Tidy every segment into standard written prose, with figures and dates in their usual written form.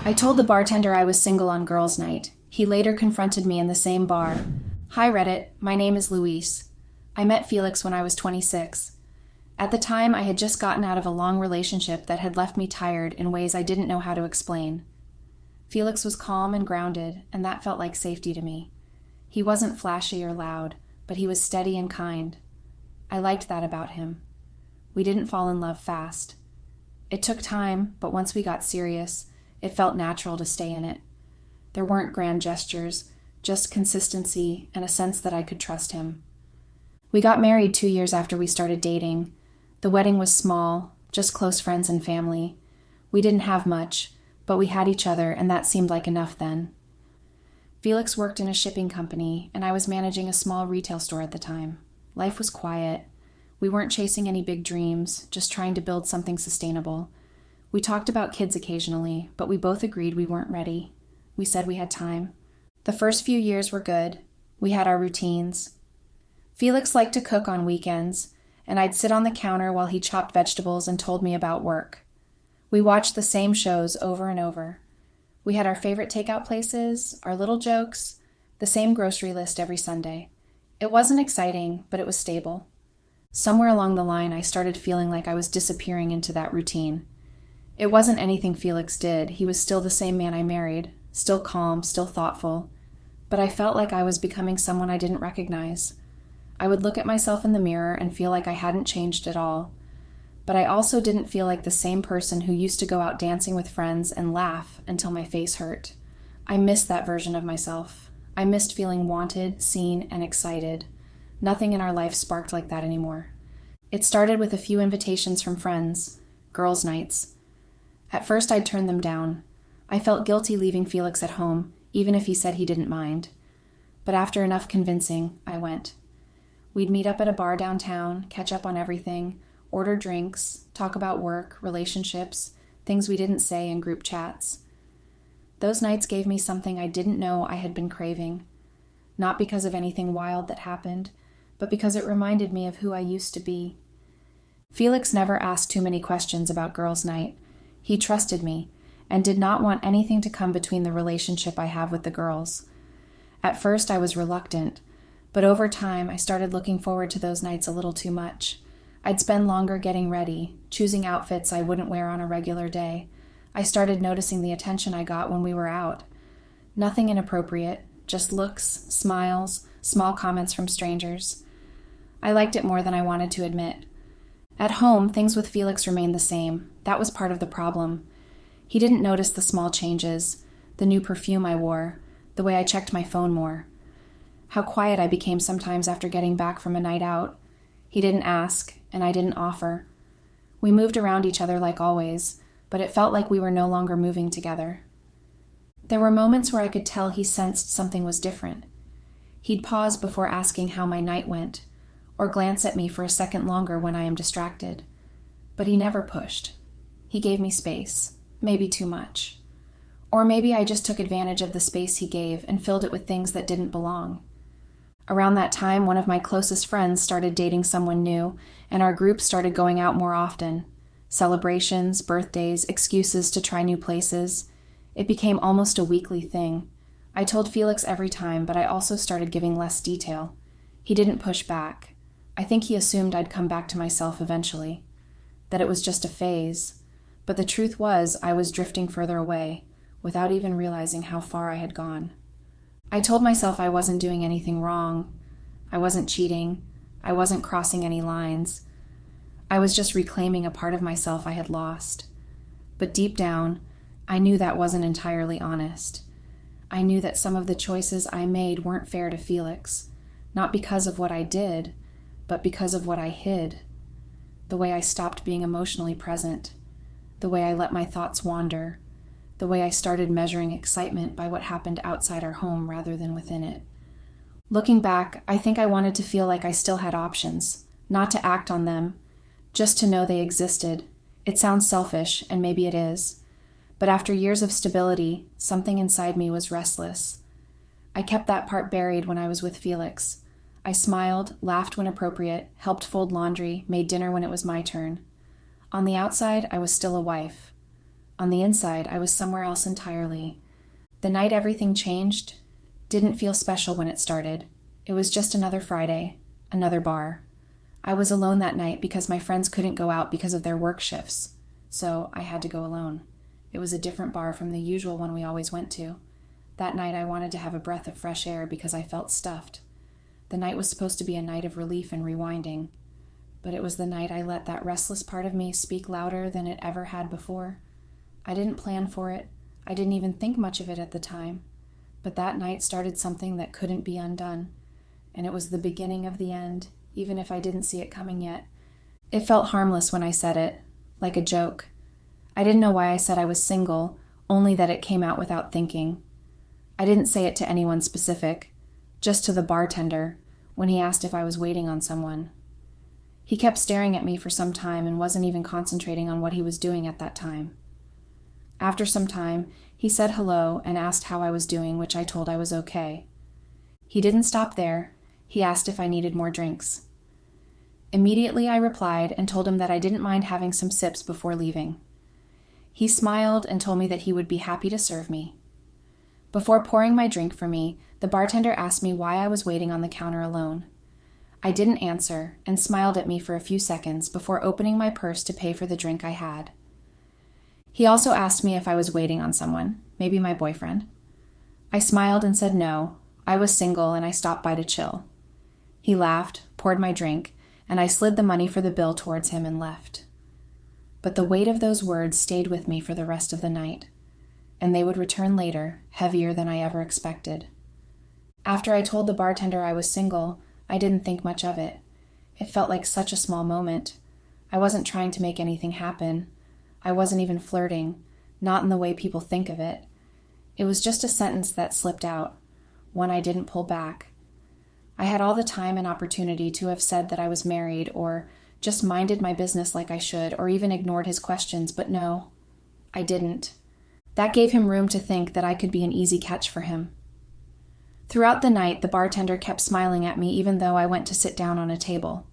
I told the bartender I was single on girls' night. He later confronted me in the same bar. Hi Reddit, my name is Luis. I met Felix when I was 26. At the time, I had just gotten out of a long relationship that had left me tired in ways I didn't know how to explain. Felix was calm and grounded, and that felt like safety to me. He wasn't flashy or loud, but he was steady and kind. I liked that about him. We didn't fall in love fast. It took time, but once we got serious, it felt natural to stay in it. There weren't grand gestures, just consistency and a sense that I could trust him. We got married 2 years after we started dating. The wedding was small, just close friends and family. We didn't have much, but we had each other, and that seemed like enough then. Felix worked in a shipping company, and I was managing a small retail store at the time. Life was quiet. We weren't chasing any big dreams, just trying to build something sustainable. We talked about kids occasionally, but we both agreed we weren't ready. We said we had time. The first few years were good. We had our routines. Felix liked to cook on weekends, and I'd sit on the counter while he chopped vegetables and told me about work. We watched the same shows over and over. We had our favorite takeout places, our little jokes, the same grocery list every Sunday. It wasn't exciting, but it was stable. Somewhere along the line, I started feeling like I was disappearing into that routine. It wasn't anything Felix did. He was still the same man I married, still calm, still thoughtful. But I felt like I was becoming someone I didn't recognize. I would look at myself in the mirror and feel like I hadn't changed at all. But I also didn't feel like the same person who used to go out dancing with friends and laugh until my face hurt. I missed that version of myself. I missed feeling wanted, seen, and excited. Nothing in our life sparked like that anymore. It started with a few invitations from friends, girls' nights. At first I'd turn them down. I felt guilty leaving Felix at home, even if he said he didn't mind. But after enough convincing, I went. We'd meet up at a bar downtown, catch up on everything, order drinks, talk about work, relationships, things we didn't say in group chats. Those nights gave me something I didn't know I had been craving. Not because of anything wild that happened, but because it reminded me of who I used to be. Felix never asked too many questions about girls' night. He trusted me and did not want anything to come between the relationship I have with the girls. At first I was reluctant, but over time I started looking forward to those nights a little too much. I'd spend longer getting ready, choosing outfits I wouldn't wear on a regular day. I started noticing the attention I got when we were out. Nothing inappropriate, just looks, smiles, small comments from strangers. I liked it more than I wanted to admit. At home, things with Felix remained the same. That was part of the problem. He didn't notice the small changes, the new perfume I wore, the way I checked my phone more. How quiet I became sometimes after getting back from a night out. He didn't ask, and I didn't offer. We moved around each other like always, but it felt like we were no longer moving together. There were moments where I could tell he sensed something was different. He'd pause before asking how my night went, or glance at me for a second longer when I am distracted. But he never pushed. He gave me space, maybe too much. Or maybe I just took advantage of the space he gave and filled it with things that didn't belong. Around that time, one of my closest friends started dating someone new, and our group started going out more often. Celebrations, birthdays, excuses to try new places. It became almost a weekly thing. I told Felix every time, but I also started giving less detail. He didn't push back. I think he assumed I'd come back to myself eventually, that it was just a phase. But the truth was, I was drifting further away, without even realizing how far I had gone. I told myself I wasn't doing anything wrong. I wasn't cheating. I wasn't crossing any lines. I was just reclaiming a part of myself I had lost. But deep down, I knew that wasn't entirely honest. I knew that some of the choices I made weren't fair to Felix, not because of what I did, but because of what I hid. The way I stopped being emotionally present, the way I let my thoughts wander, the way I started measuring excitement by what happened outside our home rather than within it. Looking back, I think I wanted to feel like I still had options, not to act on them, just to know they existed. It sounds selfish, and maybe it is. But after years of stability, something inside me was restless. I kept that part buried when I was with Felix. I smiled, laughed when appropriate, helped fold laundry, made dinner when it was my turn. On the outside, I was still a wife. On the inside, I was somewhere else entirely. The night everything changed didn't feel special when it started. It was just another Friday, another bar. I was alone that night because my friends couldn't go out because of their work shifts, so I had to go alone. It was a different bar from the usual one we always went to. That night I wanted to have a breath of fresh air because I felt stuffed. The night was supposed to be a night of relief and rewinding, but it was the night I let that restless part of me speak louder than it ever had before. I didn't plan for it. I didn't even think much of it at the time. But that night started something that couldn't be undone, and it was the beginning of the end, even if I didn't see it coming yet. It felt harmless when I said it, like a joke. I didn't know why I said I was single, only that it came out without thinking. I didn't say it to anyone specific, just to the bartender, when he asked if I was waiting on someone. He kept staring at me for some time and wasn't even concentrating on what he was doing at that time. After some time, he said hello and asked how I was doing, which I told I was okay. He didn't stop there. He asked if I needed more drinks. Immediately I replied and told him that I didn't mind having some sips before leaving. He smiled and told me that he would be happy to serve me. Before pouring my drink for me, the bartender asked me why I was waiting on the counter alone. I didn't answer and smiled at me for a few seconds before opening my purse to pay for the drink I had. He also asked me if I was waiting on someone, maybe my boyfriend. I smiled and said no, I was single and I stopped by to chill. He laughed, poured my drink, and I slid the money for the bill towards him and left. But the weight of those words stayed with me for the rest of the night, and they would return later, heavier than I ever expected. After I told the bartender I was single, I didn't think much of it. It felt like such a small moment. I wasn't trying to make anything happen. I wasn't even flirting, not in the way people think of it. It was just a sentence that slipped out, one I didn't pull back. I had all the time and opportunity to have said that I was married or just minded my business like I should or even ignored his questions, but no, I didn't. That gave him room to think that I could be an easy catch for him. Throughout the night, the bartender kept smiling at me even though I went to sit down on a table.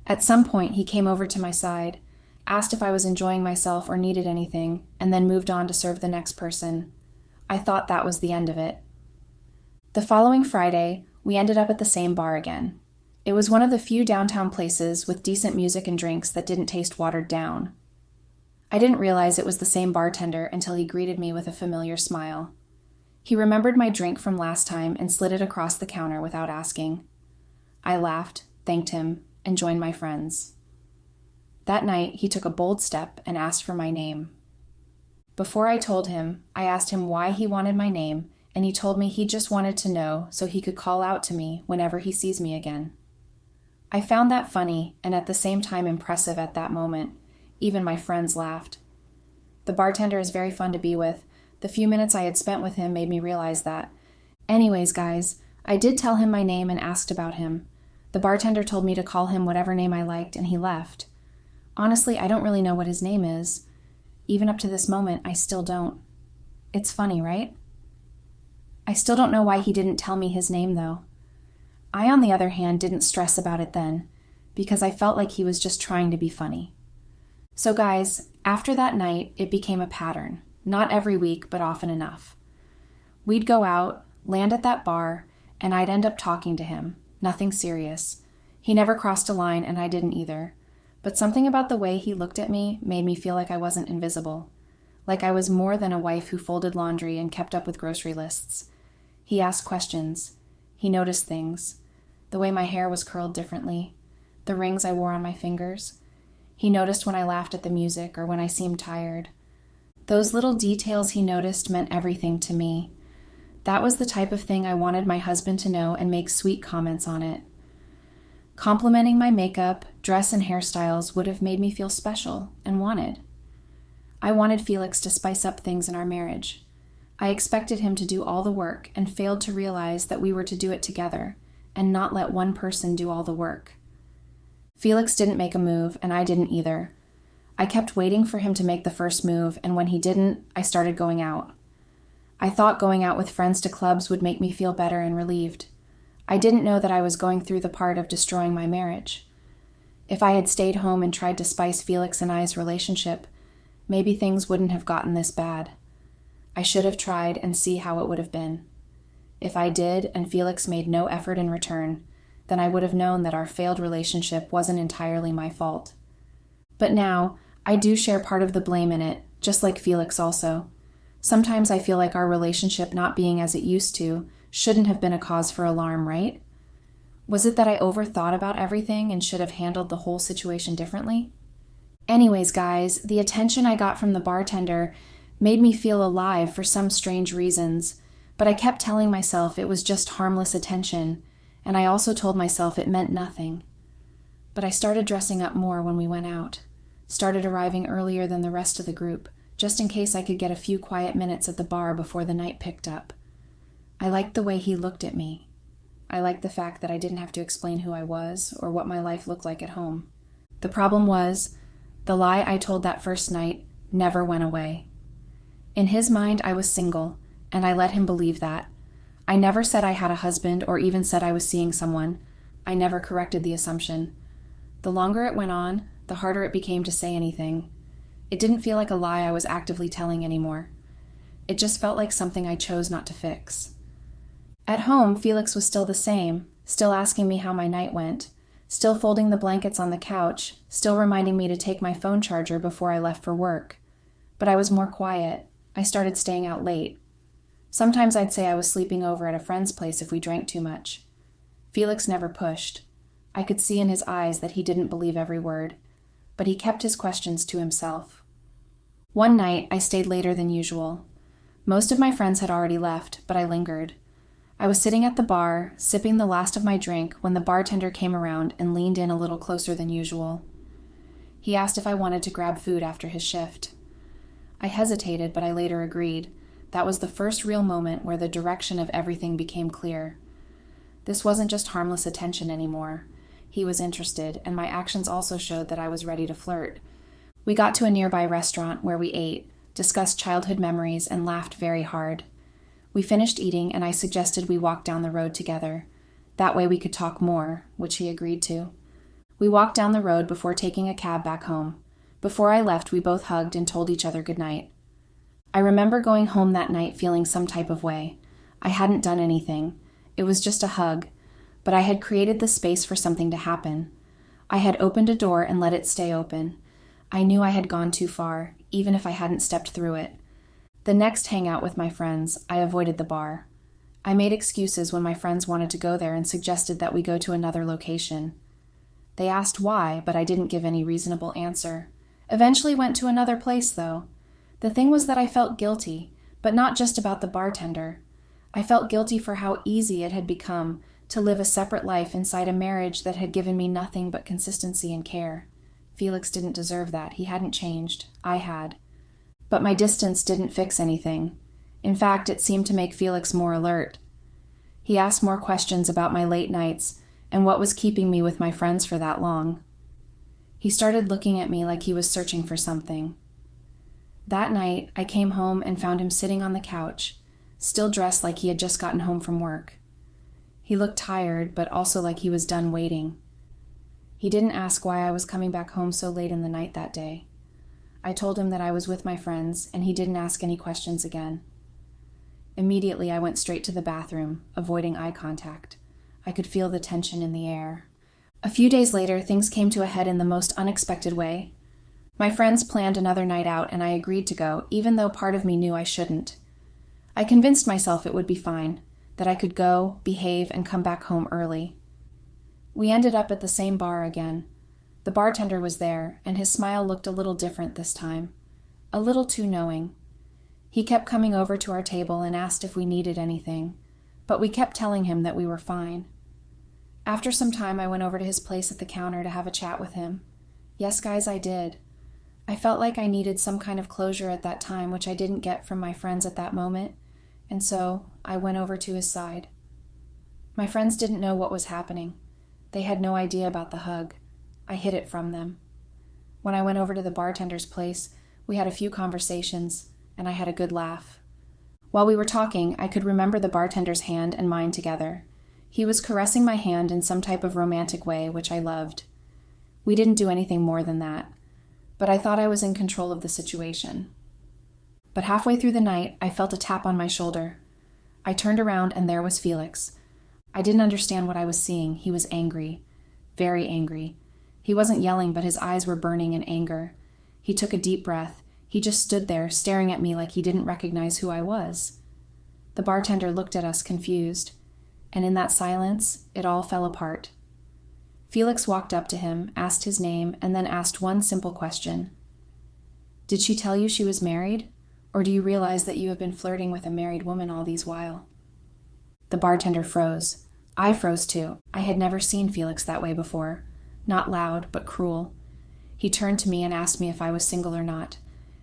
At some point, he came over to my side, asked if I was enjoying myself or needed anything, and then moved on to serve the next person. I thought that was the end of it. The following Friday, we ended up at the same bar again. It was one of the few downtown places with decent music and drinks that didn't taste watered down. I didn't realize it was the same bartender until he greeted me with a familiar smile. He remembered my drink from last time and slid it across the counter without asking. I laughed, thanked him, and joined my friends. That night, he took a bold step and asked for my name. Before I told him, I asked him why he wanted my name, and he told me he just wanted to know so he could call out to me whenever he sees me again. I found that funny and at the same time impressive at that moment. Even my friends laughed. The bartender is very fun to be with. The few minutes I had spent with him made me realize that. Anyways, guys, I did tell him my name and asked about him. The bartender told me to call him whatever name I liked, and he left. Honestly, I don't really know what his name is. Even up to this moment, I still don't. It's funny, right? I still don't know why he didn't tell me his name, though. I, on the other hand, didn't stress about it then, because I felt like he was just trying to be funny. So guys, after that night, it became a pattern. Not every week, but often enough. We'd go out, land at that bar, and I'd end up talking to him. Nothing serious. He never crossed a line, and I didn't either. But something about the way he looked at me made me feel like I wasn't invisible. Like I was more than a wife who folded laundry and kept up with grocery lists. He asked questions. He noticed things. The way my hair was curled differently. The rings I wore on my fingers. He noticed when I laughed at the music or when I seemed tired. Those little details he noticed meant everything to me. That was the type of thing I wanted my husband to know and make sweet comments on it. Complimenting my makeup, dress, and hairstyles would have made me feel special and wanted. I wanted Felix to spice up things in our marriage. I expected him to do all the work and failed to realize that we were to do it together and not let one person do all the work. Felix didn't make a move, and I didn't either. I kept waiting for him to make the first move, and when he didn't, I started going out. I thought going out with friends to clubs would make me feel better and relieved. I didn't know that I was going through the part of destroying my marriage. If I had stayed home and tried to spice Felix and I's relationship, maybe things wouldn't have gotten this bad. I should have tried and see how it would have been. If I did and Felix made no effort in return, then I would have known that our failed relationship wasn't entirely my fault. But now, I do share part of the blame in it, just like Felix also. Sometimes I feel like our relationship not being as it used to shouldn't have been a cause for alarm, right? Was it that I overthought about everything and should have handled the whole situation differently? Anyways, guys, the attention I got from the bartender made me feel alive for some strange reasons, but I kept telling myself it was just harmless attention, and I also told myself it meant nothing. But I started dressing up more when we went out, started arriving earlier than the rest of the group, just in case I could get a few quiet minutes at the bar before the night picked up. I liked the way he looked at me. I liked the fact that I didn't have to explain who I was or what my life looked like at home. The problem was, the lie I told that first night never went away. In his mind, I was single, and I let him believe that. I never said I had a husband or even said I was seeing someone. I never corrected the assumption. The longer it went on, the harder it became to say anything. It didn't feel like a lie I was actively telling anymore. It just felt like something I chose not to fix. At home, Felix was still the same, still asking me how my night went, still folding the blankets on the couch, still reminding me to take my phone charger before I left for work. But I was more quiet. I started staying out late. Sometimes I'd say I was sleeping over at a friend's place if we drank too much. Felix never pushed. I could see in his eyes that he didn't believe every word, but he kept his questions to himself. One night, I stayed later than usual. Most of my friends had already left, but I lingered. I was sitting at the bar, sipping the last of my drink, when the bartender came around and leaned in a little closer than usual. He asked if I wanted to grab food after his shift. I hesitated, but I later agreed. That was the first real moment where the direction of everything became clear. This wasn't just harmless attention anymore. He was interested, and my actions also showed that I was ready to flirt. We got to a nearby restaurant where we ate, discussed childhood memories, and laughed very hard. We finished eating, and I suggested we walk down the road together. That way we could talk more, which he agreed to. We walked down the road before taking a cab back home. Before I left, we both hugged and told each other goodnight. I remember going home that night feeling some type of way. I hadn't done anything. It was just a hug, but I had created the space for something to happen. I had opened a door and let it stay open. I knew I had gone too far, even if I hadn't stepped through it. The next hangout with my friends, I avoided the bar. I made excuses when my friends wanted to go there and suggested that we go to another location. They asked why, but I didn't give any reasonable answer. Eventually went to another place, though. The thing was that I felt guilty, but not just about the bartender. I felt guilty for how easy it had become to live a separate life inside a marriage that had given me nothing but consistency and care. Felix didn't deserve that. He hadn't changed. I had. But my distance didn't fix anything. In fact, it seemed to make Felix more alert. He asked more questions about my late nights and what was keeping me with my friends for that long. He started looking at me like he was searching for something. That night, I came home and found him sitting on the couch, still dressed like he had just gotten home from work. He looked tired, but also like he was done waiting. He didn't ask why I was coming back home so late in the night that day. I told him that I was with my friends, and he didn't ask any questions again. Immediately, I went straight to the bathroom, avoiding eye contact. I could feel the tension in the air. A few days later, things came to a head in the most unexpected way. My friends planned another night out, and I agreed to go, even though part of me knew I shouldn't. I convinced myself it would be fine, that I could go, behave, and come back home early. We ended up at the same bar again. The bartender was there, and his smile looked a little different this time. A little too knowing. He kept coming over to our table and asked if we needed anything, but we kept telling him that we were fine. After some time, I went over to his place at the counter to have a chat with him. Yes, guys, I did. I felt like I needed some kind of closure at that time, which I didn't get from my friends at that moment, and so I went over to his side. My friends didn't know what was happening. They had no idea about the hug. I hid it from them. When I went over to the bartender's place, we had a few conversations, and I had a good laugh. While we were talking, I could remember the bartender's hand and mine together. He was caressing my hand in some type of romantic way, which I loved. We didn't do anything more than that. but I thought I was in control of the situation. But halfway through the night, I felt a tap on my shoulder. I turned around and there was Felix. I didn't understand what I was seeing. He was angry. Very angry. He wasn't yelling, but his eyes were burning in anger. He took a deep breath. He just stood there, staring at me like he didn't recognize who I was. The bartender looked at us, confused. And in that silence, it all fell apart. Felix walked up to him, asked his name, and then asked one simple question. "Did she tell you she was married? Or do you realize that you have been flirting with a married woman all these while?" The bartender froze. I froze too. I had never seen Felix that way before. Not loud, but cruel. He turned to me and asked me if I was single or not.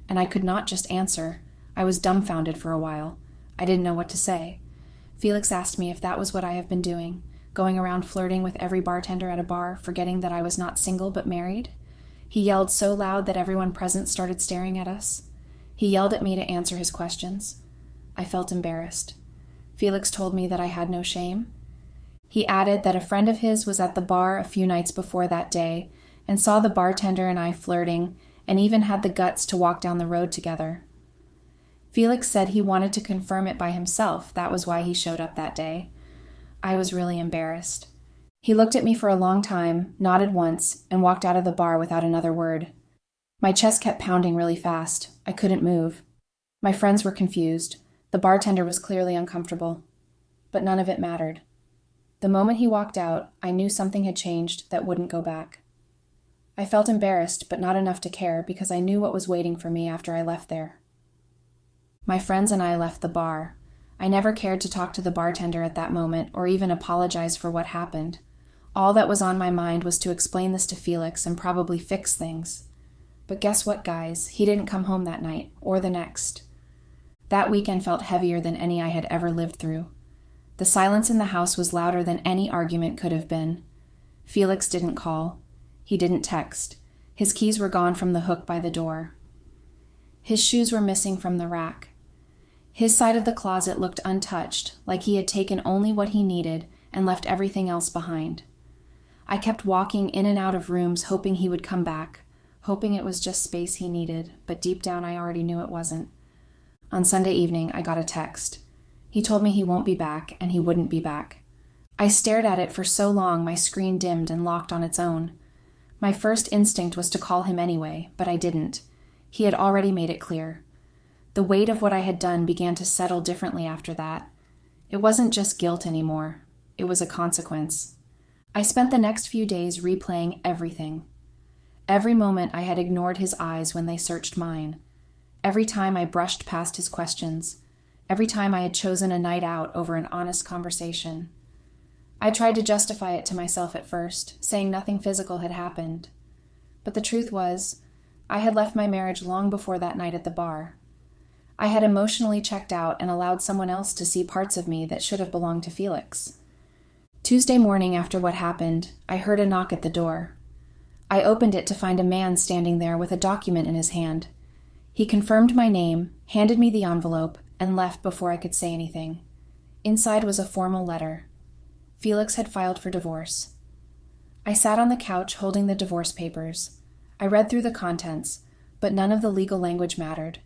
And I could not just answer. I was dumbfounded for a while. I didn't know what to say. Felix asked me if that was what I have been doing, going around flirting with every bartender at a bar, forgetting that I was not single but married. He yelled so loud that everyone present started staring at us. He yelled at me to answer his questions. I felt embarrassed. Felix told me that I had no shame. He added that a friend of his was at the bar a few nights before that day and saw the bartender and I flirting and even had the guts to walk down the road together. Felix said he wanted to confirm it by himself. That was why he showed up that day. I was really embarrassed. He looked at me for a long time, nodded once, and walked out of the bar without another word. My chest kept pounding really fast. I couldn't move. My friends were confused. The bartender was clearly uncomfortable. But none of it mattered. The moment he walked out, I knew something had changed that wouldn't go back. I felt embarrassed, but not enough to care because I knew what was waiting for me after I left there. My friends and I left the bar. I never cared to talk to the bartender at that moment or even apologize for what happened. All that was on my mind was to explain this to Felix and probably fix things. But guess what, guys? He didn't come home that night, or the next. That weekend felt heavier than any I had ever lived through. The silence in the house was louder than any argument could have been. Felix didn't call. He didn't text. His keys were gone from the hook by the door. His shoes were missing from the rack. His side of the closet looked untouched, like he had taken only what he needed and left everything else behind. I kept walking in and out of rooms hoping he would come back, hoping it was just space he needed, but deep down I already knew it wasn't. On Sunday evening, I got a text. He told me he won't be back, and he wouldn't be back. I stared at it for so long my screen dimmed and locked on its own. My first instinct was to call him anyway, but I didn't. He had already made it clear. The weight of what I had done began to settle differently after that. It wasn't just guilt anymore. It was a consequence. I spent the next few days replaying everything. Every moment I had ignored his eyes when they searched mine. Every time I brushed past his questions. Every time I had chosen a night out over an honest conversation. I tried to justify it to myself at first, saying nothing physical had happened. But the truth was, I had left my marriage long before that night at the bar. I had emotionally checked out and allowed someone else to see parts of me that should have belonged to Felix. Tuesday morning after what happened, I heard a knock at the door. I opened it to find a man standing there with a document in his hand. He confirmed my name, handed me the envelope, and left before I could say anything. Inside was a formal letter. Felix had filed for divorce. I sat on the couch holding the divorce papers. I read through the contents, but none of the legal language mattered.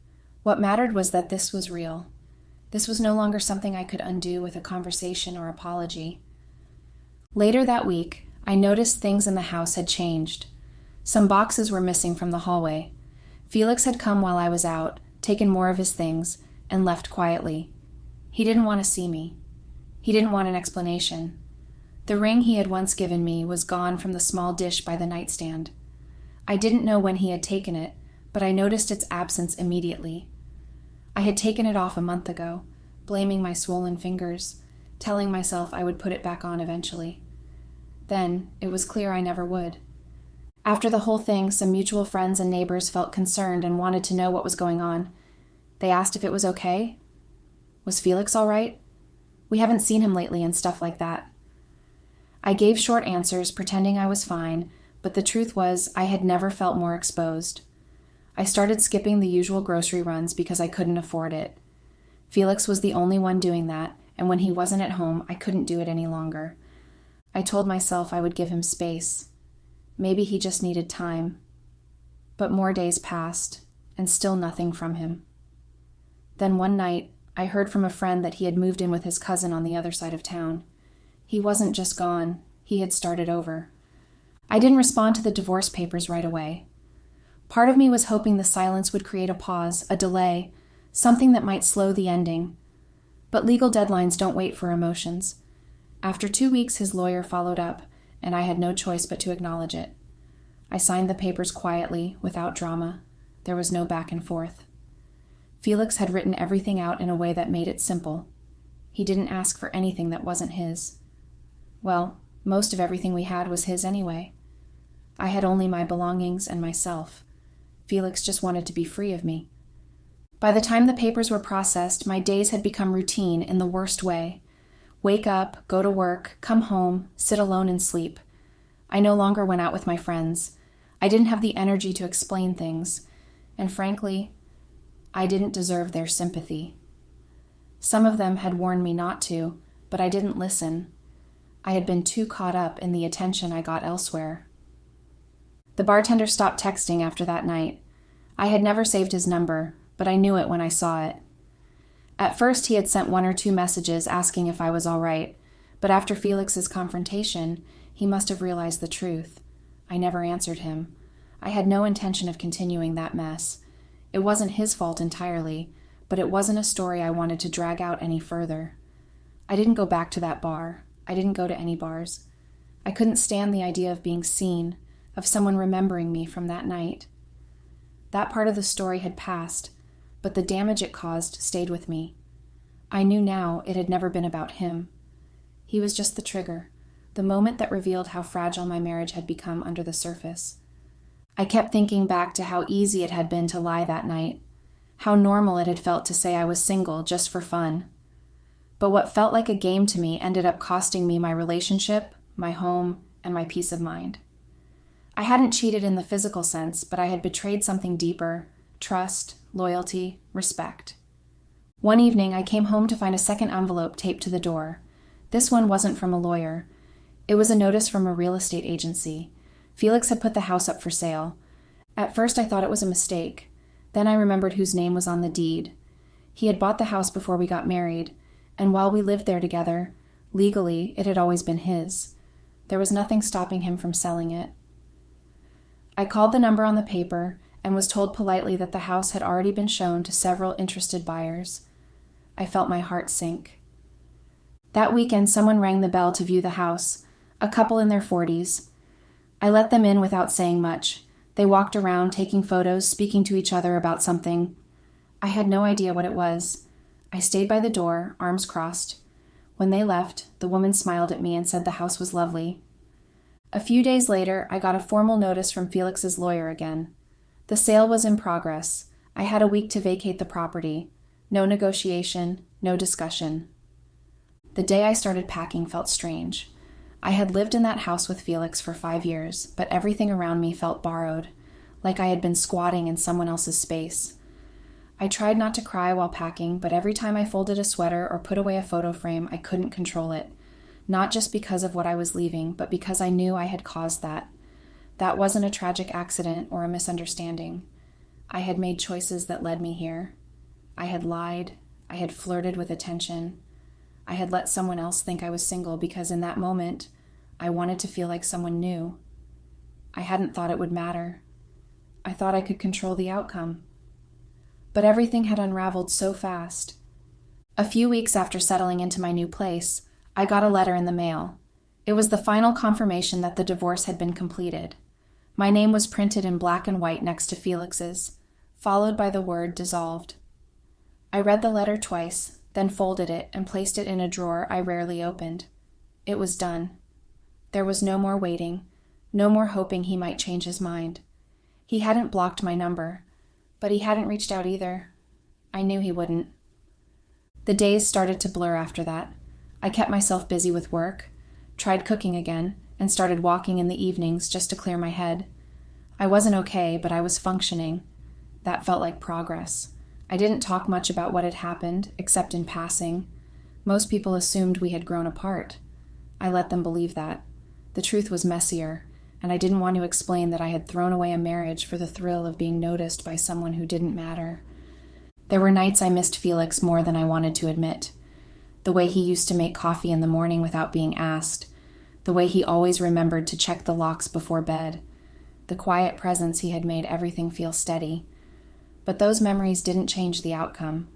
What mattered was that this was real. This was no longer something I could undo with a conversation or apology. Later that week, I noticed things in the house had changed. Some boxes were missing from the hallway. Felix had come while I was out, taken more of his things, and left quietly. He didn't want to see me. He didn't want an explanation. The ring he had once given me was gone from the small dish by the nightstand. I didn't know when he had taken it, but I noticed its absence immediately. I had taken it off a month ago, blaming my swollen fingers, telling myself I would put it back on eventually. Then, it was clear I never would. After the whole thing, some mutual friends and neighbors felt concerned and wanted to know what was going on. They asked if it was okay. Was Felix all right? We haven't seen him lately and stuff like that. I gave short answers, pretending I was fine, but the truth was I had never felt more exposed. I started skipping the usual grocery runs because I couldn't afford it. Felix was the only one doing that, and when he wasn't at home, I couldn't do it any longer. I told myself I would give him space. Maybe he just needed time. But more days passed, and still nothing from him. Then one night, I heard from a friend that he had moved in with his cousin on the other side of town. He wasn't just gone, he had started over. I didn't respond to the divorce papers right away. Part of me was hoping the silence would create a pause, a delay, something that might slow the ending. But legal deadlines don't wait for emotions. After 2 weeks, his lawyer followed up, and I had no choice but to acknowledge it. I signed the papers quietly, without drama. There was no back and forth. Felix had written everything out in a way that made it simple. He didn't ask for anything that wasn't his. Well, most of everything we had was his anyway. I had only my belongings and myself. Felix just wanted to be free of me. By the time the papers were processed, my days had become routine in the worst way. Wake up, go to work, come home, sit alone and sleep. I no longer went out with my friends. I didn't have the energy to explain things, and frankly, I didn't deserve their sympathy. Some of them had warned me not to, but I didn't listen. I had been too caught up in the attention I got elsewhere. The bartender stopped texting after that night. I had never saved his number, but I knew it when I saw it. At first, he had sent 1 or 2 messages asking if I was all right, but after Felix's confrontation, he must have realized the truth. I never answered him. I had no intention of continuing that mess. It wasn't his fault entirely, but it wasn't a story I wanted to drag out any further. I didn't go back to that bar. I didn't go to any bars. I couldn't stand the idea of being seen, of someone remembering me from that night. That part of the story had passed, but the damage it caused stayed with me. I knew now it had never been about him. He was just the trigger, the moment that revealed how fragile my marriage had become under the surface. I kept thinking back to how easy it had been to lie that night, how normal it had felt to say I was single just for fun. But what felt like a game to me ended up costing me my relationship, my home, and my peace of mind. I hadn't cheated in the physical sense, but I had betrayed something deeper: trust, loyalty, respect. One evening, I came home to find a second envelope taped to the door. This one wasn't from a lawyer. It was a notice from a real estate agency. Felix had put the house up for sale. At first, I thought it was a mistake. Then I remembered whose name was on the deed. He had bought the house before we got married, and while we lived there together, legally, it had always been his. There was nothing stopping him from selling it. I called the number on the paper and was told politely that the house had already been shown to several interested buyers. I felt my heart sink. That weekend, someone rang the bell to view the house, a couple in their 40s. I let them in without saying much. They walked around, taking photos, speaking to each other about something. I had no idea what it was. I stayed by the door, arms crossed. When they left, the woman smiled at me and said the house was lovely. A few days later, I got a formal notice from Felix's lawyer again. The sale was in progress. I had a week to vacate the property. No negotiation, no discussion. The day I started packing felt strange. I had lived in that house with Felix for 5 years, but everything around me felt borrowed, like I had been squatting in someone else's space. I tried not to cry while packing, but every time I folded a sweater or put away a photo frame, I couldn't control it. Not just because of what I was leaving, but because I knew I had caused that. That wasn't a tragic accident or a misunderstanding. I had made choices that led me here. I had lied. I had flirted with attention. I had let someone else think I was single because in that moment, I wanted to feel like someone knew. I hadn't thought it would matter. I thought I could control the outcome. But everything had unraveled so fast. A few weeks after settling into my new place, I got a letter in the mail. It was the final confirmation that the divorce had been completed. My name was printed in black and white next to Felix's, followed by the word dissolved. I read the letter twice, then folded it and placed it in a drawer I rarely opened. It was done. There was no more waiting, no more hoping he might change his mind. He hadn't blocked my number, but he hadn't reached out either. I knew he wouldn't. The days started to blur after that. I kept myself busy with work, tried cooking again, and started walking in the evenings just to clear my head. I wasn't okay, but I was functioning. That felt like progress. I didn't talk much about what had happened, except in passing. Most people assumed we had grown apart. I let them believe that. The truth was messier. and I didn't want to explain that I had thrown away a marriage for the thrill of being noticed by someone who didn't matter. There were nights I missed Felix more than I wanted to admit. The way he used to make coffee in the morning without being asked. The way he always remembered to check the locks before bed. The quiet presence he had made everything feel steady. But those memories didn't change the outcome.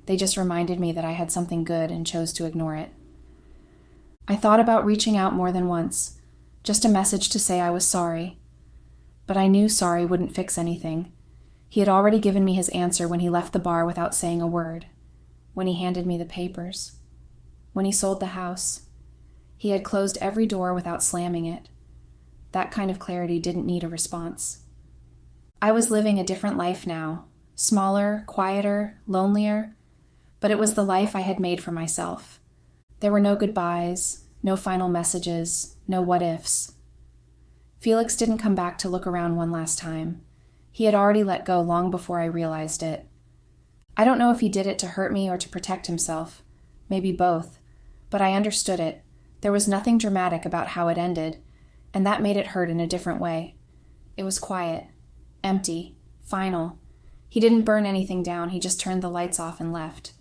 They just reminded me that I had something good and chose to ignore it. I thought about reaching out more than once, just a message to say I was sorry. But I knew sorry wouldn't fix anything. He had already given me his answer when he left the bar without saying a word, when he handed me the papers, when he sold the house. He had closed every door without slamming it. That kind of clarity didn't need a response. I was living a different life now, smaller, quieter, lonelier, but it was the life I had made for myself. There were no goodbyes, no final messages, no what-ifs. Felix didn't come back to look around one last time. He had already let go long before I realized it. I don't know if he did it to hurt me or to protect himself, maybe both, but I understood it. There was nothing dramatic about how it ended, and that made it hurt in a different way. It was quiet, empty, final. He didn't burn anything down, he just turned the lights off and left.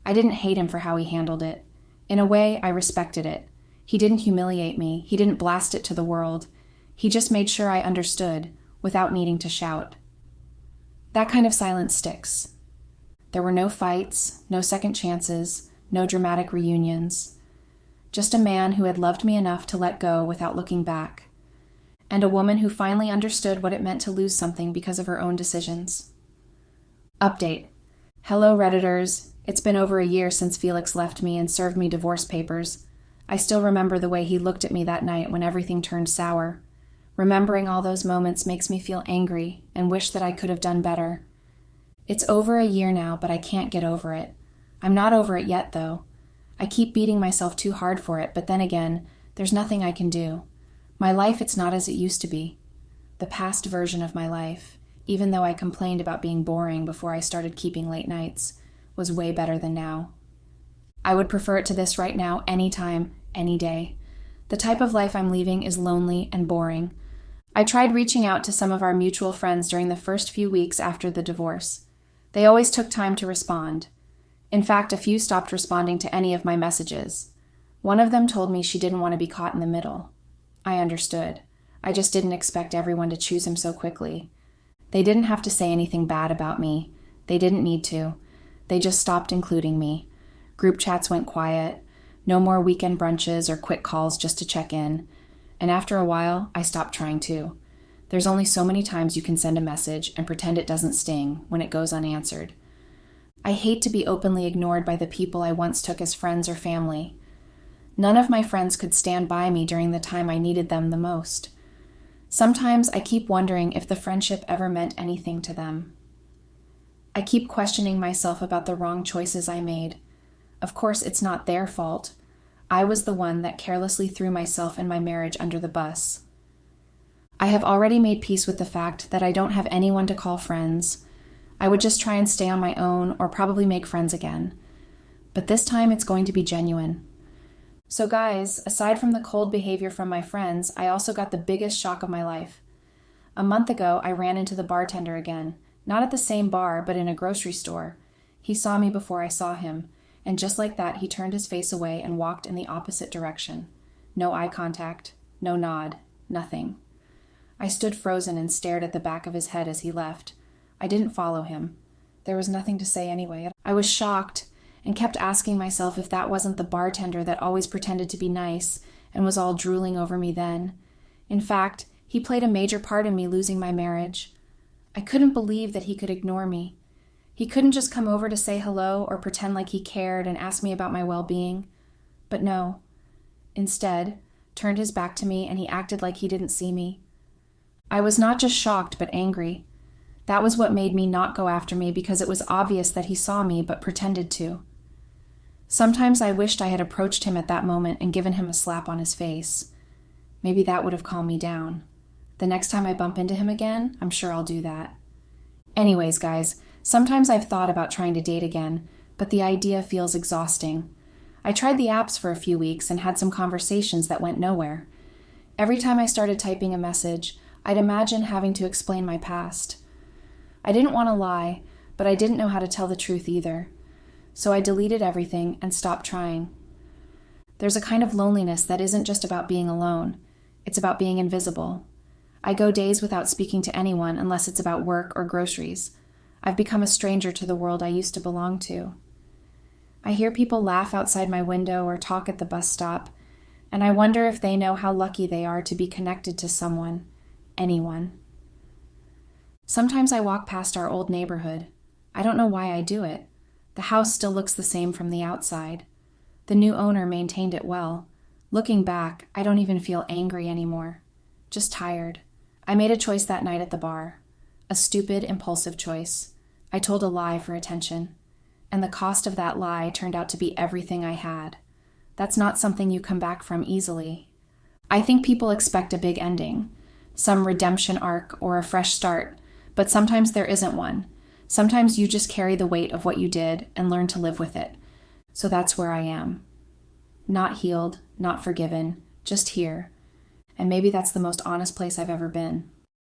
I didn't hate him for how he handled it. In a way, I respected it. He didn't humiliate me, he didn't blast it to the world. He just made sure I understood, without needing to shout. That kind of silence sticks. There were no fights, no second chances, no dramatic reunions. Just a man who had loved me enough to let go without looking back. And a woman who finally understood what it meant to lose something because of her own decisions. Update. Hello, Redditors. It's been over a year since Felix left me and served me divorce papers. I still remember the way he looked at me that night when everything turned sour. Remembering all those moments makes me feel angry and wish that I could have done better. It's over a year now, but I can't get over it. I'm not over it yet, though. I keep beating myself too hard for it, but then again, there's nothing I can do. My life, it's not as it used to be. The past version of my life, even though I complained about being boring before I started keeping late nights, was way better than now. I would prefer it to this right now, anytime, any day. The type of life I'm leaving is lonely and boring. I tried reaching out to some of our mutual friends during the first few weeks after the divorce. They always took time to respond. In fact, a few stopped responding to any of my messages. One of them told me she didn't want to be caught in the middle. I understood. I just didn't expect everyone to choose him so quickly. They didn't have to say anything bad about me. They didn't need to. They just stopped including me. Group chats went quiet. No more weekend brunches or quick calls just to check in. And after a while, I stopped trying to. There's only so many times you can send a message and pretend it doesn't sting when it goes unanswered. I hate to be openly ignored by the people I once took as friends or family. None of my friends could stand by me during the time I needed them the most. Sometimes I keep wondering if the friendship ever meant anything to them. I keep questioning myself about the wrong choices I made. Of course, it's not their fault. I was the one that carelessly threw myself and my marriage under the bus. I have already made peace with the fact that I don't have anyone to call friends. I would just try and stay on my own or probably make friends again. But this time it's going to be genuine. So guys, aside from the cold behavior from my friends, I also got the biggest shock of my life. A month ago, I ran into the bartender again, not at the same bar, but in a grocery store. He saw me before I saw him, and just like that, he turned his face away and walked in the opposite direction. No eye contact, no nod, nothing. I stood frozen and stared at the back of his head as he left. I didn't follow him. There was nothing to say anyway. I was shocked and kept asking myself if that wasn't the bartender that always pretended to be nice and was all drooling over me then. In fact, he played a major part in me losing my marriage. I couldn't believe that he could ignore me. He couldn't just come over to say hello or pretend like he cared and ask me about my well-being. But no. Instead, turned his back to me and he acted like he didn't see me. I was not just shocked, but angry. That was what made me not go after me because it was obvious that he saw me but pretended to. Sometimes I wished I had approached him at that moment and given him a slap on his face. Maybe that would have calmed me down. The next time I bump into him again, I'm sure I'll do that. Anyways, guys, sometimes I've thought about trying to date again, but the idea feels exhausting. I tried the apps for a few weeks and had some conversations that went nowhere. Every time I started typing a message, I'd imagine having to explain my past. I didn't want to lie, but I didn't know how to tell the truth either. So I deleted everything and stopped trying. There's a kind of loneliness that isn't just about being alone. It's about being invisible. I go days without speaking to anyone unless it's about work or groceries. I've become a stranger to the world I used to belong to. I hear people laugh outside my window or talk at the bus stop, and I wonder if they know how lucky they are to be connected to someone, anyone. Sometimes I walk past our old neighborhood. I don't know why I do it. The house still looks the same from the outside. The new owner maintained it well. Looking back, I don't even feel angry anymore. Just tired. I made a choice that night at the bar. A stupid, impulsive choice. I told a lie for attention. And the cost of that lie turned out to be everything I had. That's not something you come back from easily. I think people expect a big ending, some redemption arc or a fresh start, but sometimes there isn't one. Sometimes you just carry the weight of what you did and learn to live with it. So that's where I am. Not healed, not forgiven, just here. And maybe that's the most honest place I've ever been.